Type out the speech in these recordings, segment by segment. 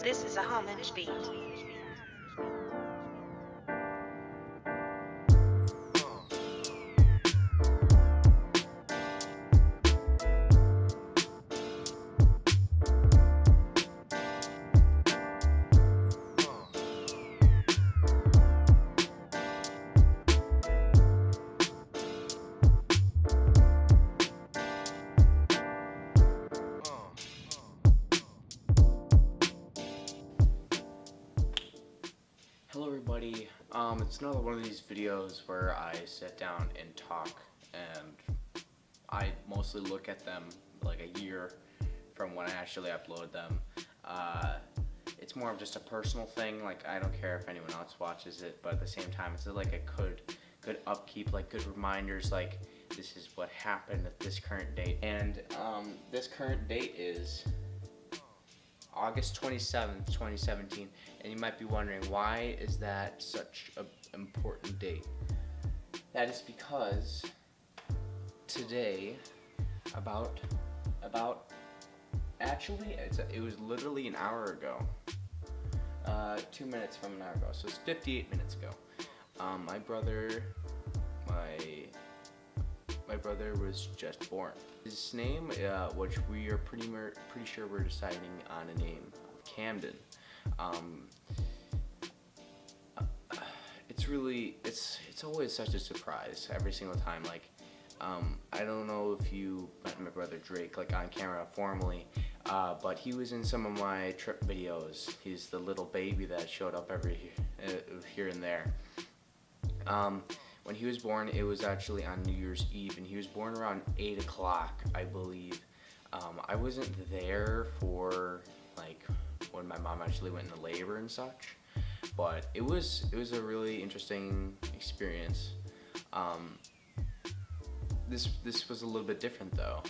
This is a homage beat. Hello everybody, it's another one of these videos where I sit down and talk, and I mostly look at them like a year from when I actually upload them. It's more of just a personal thing, like I don't care if anyone else watches it, but at the same time it's like a good upkeep, like good reminders, like this is what happened at this current date. And this current date is August 27th, 2017, and you might be wondering, why is that such an important date? That is because today, actually, it was literally an hour ago, 2 minutes from an hour ago, so it's 58 minutes ago. My brother was just born. His name, which we are pretty sure we're deciding on a name of Camden. It's always such a surprise every single time. Like, I don't know if you met my brother Drake like on camera formally, but he was in some of my trip videos. He's the little baby that showed up every here and there. When he was born, it was actually on New Year's Eve, and he was born around 8 o'clock, I believe. I wasn't there for like when my mom actually went into labor and such, but it was a really interesting experience. This was a little bit different though.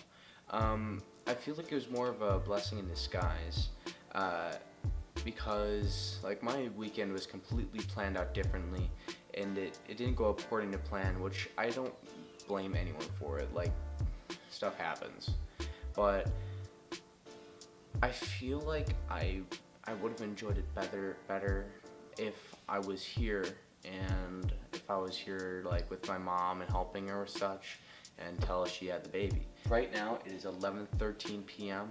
I feel like it was more of a blessing in disguise, because like my weekend was completely planned out differently, and it didn't go according to plan, which I don't blame anyone for it. Like, stuff happens, but I feel like I would have enjoyed it better if I was here, and if I was here like with my mom and helping her with such until she had the baby. Right now it is 11:13 p.m.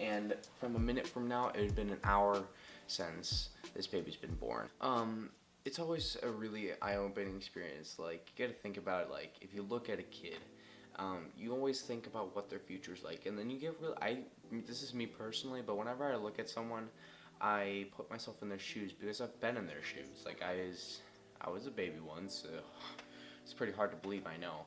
and from a minute from now it had been an hour since this baby's been born. It's always a really eye-opening experience. Like, you gotta think about it, like, if you look at a kid, you always think about what their future's like, and then you get this is me personally, but whenever I look at someone, I put myself in their shoes, because I've been in their shoes. Like, I was a baby once, so it's pretty hard to believe, I know,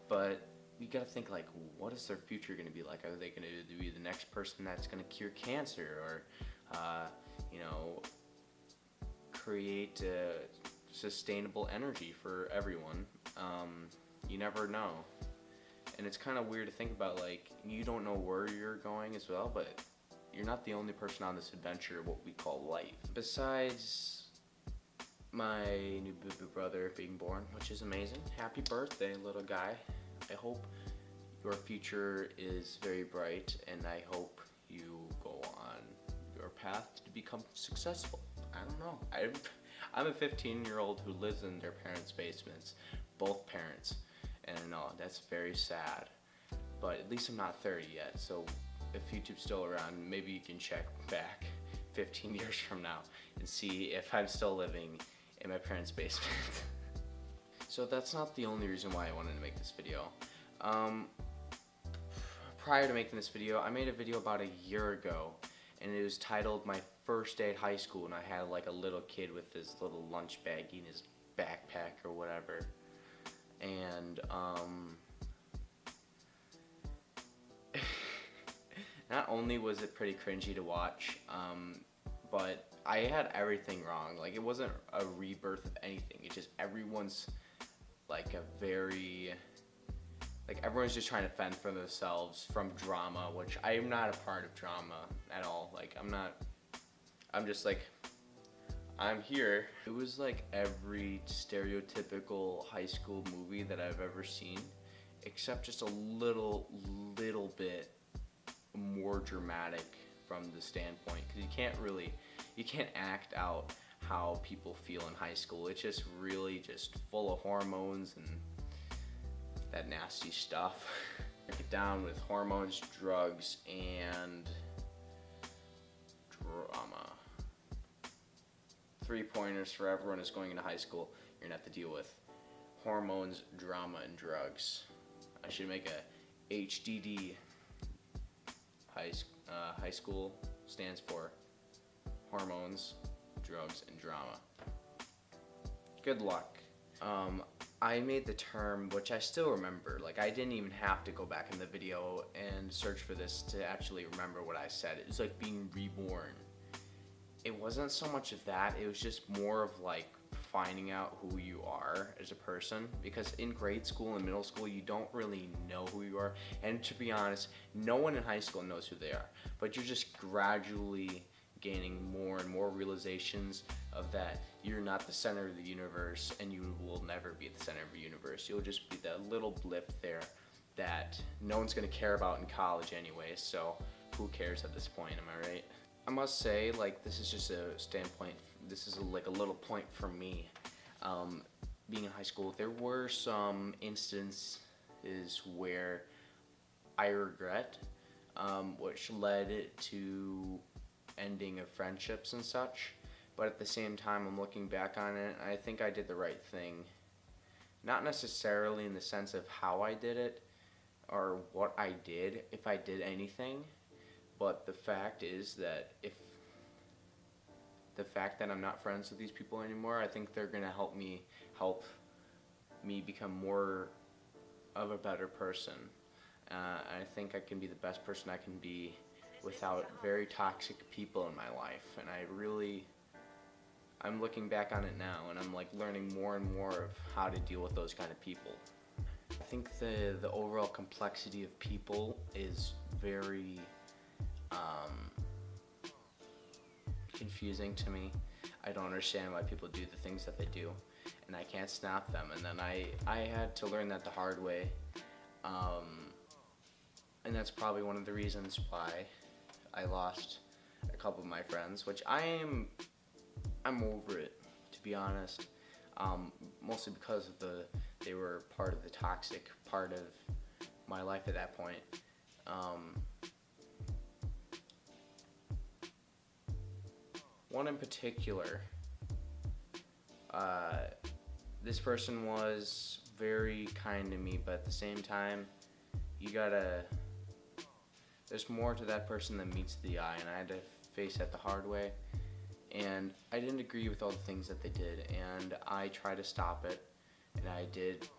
but you gotta think, like, what is their future gonna be like? Are they gonna be the next person that's gonna cure cancer, or, you know, create sustainable energy for everyone? You never know, and it's kind of weird to think about, like, you don't know where you're going as well, but you're not the only person on this adventure, what we call life. Besides my new boo-boo brother being born, which is amazing, happy birthday, little guy. I hope your future is very bright, and I hope you go on your path to become successful. I don't know. I'm a 15-year-old who lives in their parents' basements, both parents, and I know that's very sad, but at least I'm not 30 yet, so if YouTube's still around, maybe you can check back 15 years from now and see if I'm still living in my parents' basement. So that's not the only reason why I wanted to make this video. Prior to making this video, I made a video about a year ago, and it was titled My First Day at High School, and I had like a little kid with his little lunch baggie in his backpack or whatever. And not only was it pretty cringy to watch, but I had everything wrong. Like, it wasn't a rebirth of anything. It's just everyone's like everyone's just trying to fend for themselves from drama, which I am not a part of drama at all. Like, I'm just like, I'm here. It was like every stereotypical high school movie that I've ever seen, except just a little bit more dramatic from the standpoint, because you can't act out how people feel in high school. It's just really just full of hormones and that nasty stuff. Break it down with hormones, drugs, and drama. 3 pointers for everyone who's going into high school. You're gonna have to deal with hormones, drama, and drugs. I should make a HDD. High school stands for hormones, drugs, and drama. Good luck. I made the term, which I still remember, like I didn't even have to go back in the video and search for this to actually remember what I said. It was like being reborn. It wasn't so much of that, it was just more of like finding out who you are as a person, because in grade school and middle school you don't really know who you are, and to be honest, no one in high school knows who they are, but you're just gradually gaining more and more realizations of that you're not the center of the universe, and you will never be at the center of the universe. You'll just be that little blip there that no one's going to care about in college anyway, so who cares at this point, am I right? I must say, like, this is just a standpoint, this is like a little point for me. Being in high school, there were some instances where I regret, which led to ending of friendships and such, but at the same time I'm looking back on it, I think I did the right thing. Not necessarily in the sense of how I did it or what I did, if I did anything, but the fact is that the fact that I'm not friends with these people anymore, I think they're gonna help me become more of a better person. I think I can be the best person I can be without very toxic people in my life, and I'm looking back on it now, and I'm like learning more and more of how to deal with those kind of people. I think the overall complexity of people is very confusing to me. I don't understand why people do the things that they do, and I can't snap them, and then I had to learn that the hard way, and that's probably one of the reasons why I lost a couple of my friends, which I'm over it, to be honest, mostly because of they were part of the toxic part of my life at that point. One in particular, this person was very kind to me, but at the same time, there's more to that person than meets the eye, and I had to face that the hard way. And I didn't agree with all the things that they did, and I tried to stop it, and I did,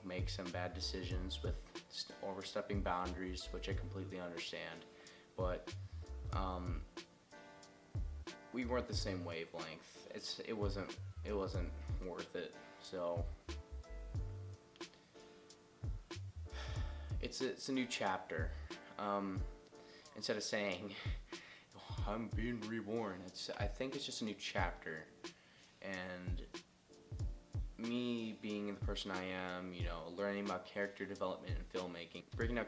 make some bad decisions with overstepping boundaries, which I completely understand, but we weren't the same wavelength. It wasn't worth it. So it's a new chapter. Instead of saying I'm being reborn, I think it's just a new chapter, and me being the person I am, learning about character development and filmmaking, breaking down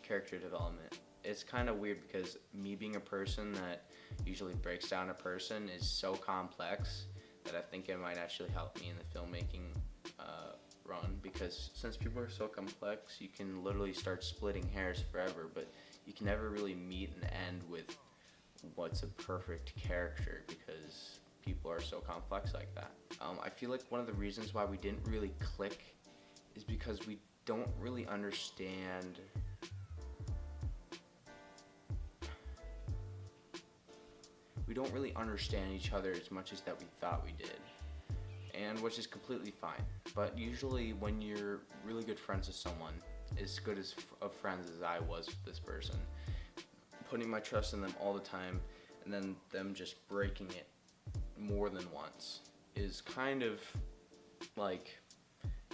character development. It's kind of weird because me being a person that usually breaks down a person is so complex that I think it might actually help me in the filmmaking run, because since people are so complex, you can literally start splitting hairs forever, but you can never really meet and end with what's a perfect character because people are so complex like that. I feel like one of the reasons why we didn't really click is because we don't really understand each other as much as that we thought we did, and which is completely fine. But usually when you're really good friends with someone, as good as of friends as I was with this person, putting my trust in them all the time and then them just breaking it more than once is kind of like,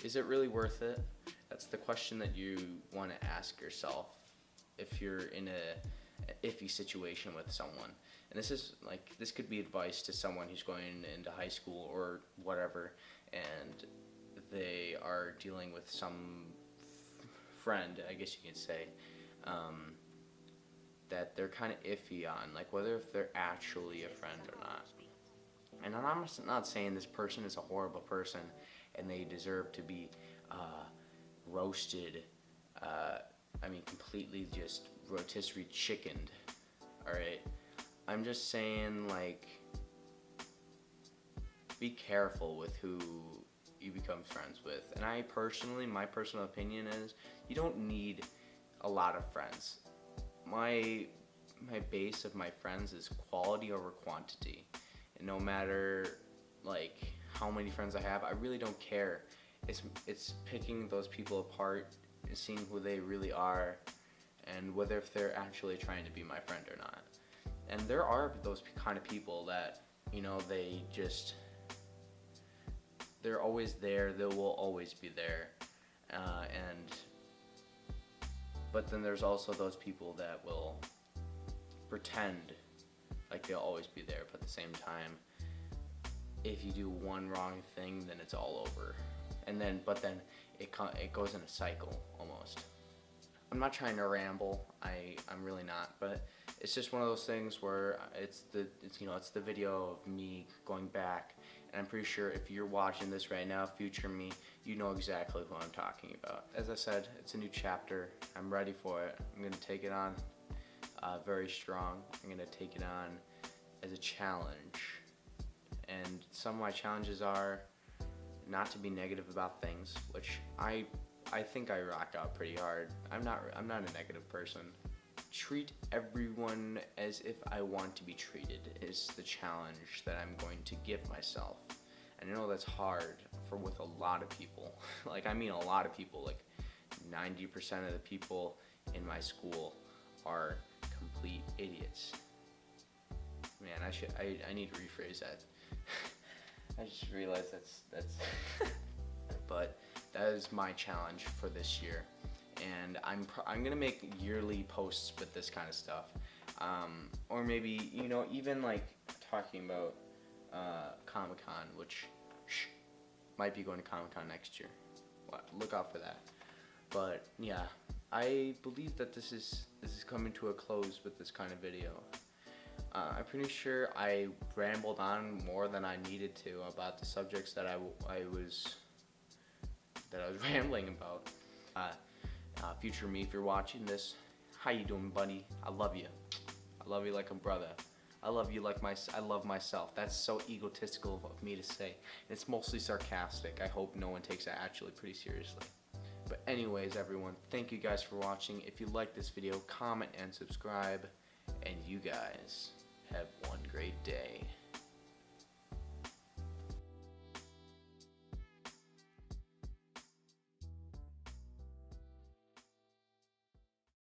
is it really worth it? That's the question that you want to ask yourself if you're in a iffy situation with someone. And this could be advice to someone who's going into high school or whatever, and they are dealing with some friend, I guess you could say, that they're kind of iffy on, like whether if they're actually a friend or not. And I'm not saying this person is a horrible person and they deserve to be roasted, completely just rotisserie chickened, alright? I'm just saying, like, be careful with who you become friends with. And my personal opinion is, you don't need a lot of friends. My base of my friends is quality over quantity. And no matter, like, how many friends I have, I really don't care. It's picking those people apart and seeing who they really are and whether if they're actually trying to be my friend or not. And there are those kind of people that, they're always there, they will always be there. But then there's also those people that will pretend like they'll always be there, but at the same time, if you do one wrong thing, then it's all over. But then it goes in a cycle almost. I'm not trying to ramble. I'm really not. But it's just one of those things where it's the video of me going back, and I'm pretty sure if you're watching this right now, future me, you know exactly who I'm talking about. As I said, it's a new chapter. I'm ready for it. I'm gonna take it on very strong. I'm gonna take it on as a challenge. And some of my challenges are not to be negative about things, which I think I rock out pretty hard. I'm not a negative person. Treat everyone as if I want to be treated is the challenge that I'm going to give myself. And I know that's hard with a lot of people. A lot of people, like 90% of the people in my school are complete idiots. Man, I need to rephrase that. I just realized that's but that is my challenge for this year, and I'm gonna make yearly posts with this kind of stuff, or maybe even like talking about Comic-Con, which might be going to Comic-Con next year. Look out for that. But yeah, I believe that this is coming to a close with this kind of video. I'm pretty sure I rambled on more than I needed to about the subjects that I was rambling about. Future me, if you're watching this, how you doing, buddy? I love you. I love you like a brother. I love you like I love myself. That's so egotistical of me to say. It's mostly sarcastic. I hope no one takes it actually pretty seriously. But anyways, everyone, thank you guys for watching. If you like this video, comment and subscribe. And you guys have one great day.